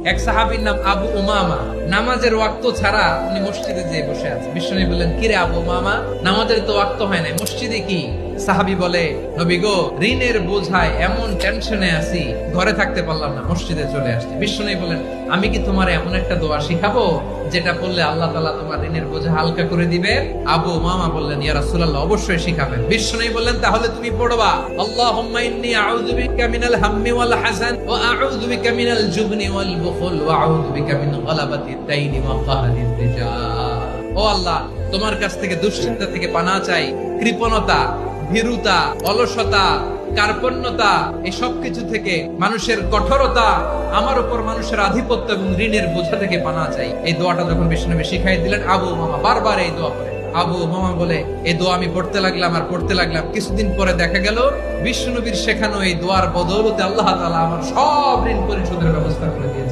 এক সাহাবীর নাম আবু উমামা, নামাজের ওয়াক্ত ছাড়া উনি মসজিদে যেয়ে বসে আছে। বিশ্বনবী বললেন, কিরে আবু উমামা, নামাজের তো ওয়াক্ত হয় না, মসজিদে কি? সাহাবী বলে, নবী গো, ঋণের বোঝায় এমন টেনশনে আছি, ঘরে থাকতে পারলাম না, মসজিদে চলে আসছি। বিশ্বনবী বলেন, আমি কি তোমার এমন একটা দোয়া শিখাবো যেটা পড়লে আল্লাহ তাআলা তোমার ঋণের বোঝা হালকা করে দিবে? আবু উমামা বললেন, ইয়া রাসূলুল্লাহ, অবশ্যই শিখাবেন। বিশ্বনবী বললেন, তাহলে তুমি পড়বা, আল্লাহুম্মা ইন্নী আউযু বিকা মিনাল হাম্মি ওয়াল হাযান ওয়া আউযু বিকা মিনাল জুবনি ওয়াল বুখল ওয়া আউযু বিকা মিন গলাবাতিদ দাইনি ওয়া কাহরির রিজাল। ও আল্লাহ, তোমার কাছ থেকে দুশ্চিন্তা থেকে পানাহ চাই, কৃপণতা, ভীরুতা, অলসতা, কার্পণ্যতা, এই সব কিছু থেকে, মানুষের কঠোরতা, আমার উপর মানুষের আধিপত্য এবং ঋণের বোঝা থেকে পানাহ চাই। এই দোয়াটা যখন বিশ্বনবী শিখাই দিলেন, আবু উমামা বারবার এই দোয়া পড়ে। আবু উমামা বলে, এই দোয়া আমি পড়তে লাগলাম আর পড়তে লাগলাম, কিছুদিন পরে দেখা গেল বিশ্বনবীর শেখানো এই দোয়ার বদৌলতে আল্লাহ তাআলা আমার সব ঋণ পরিশোধের ব্যবস্থা করে দিয়েছেন।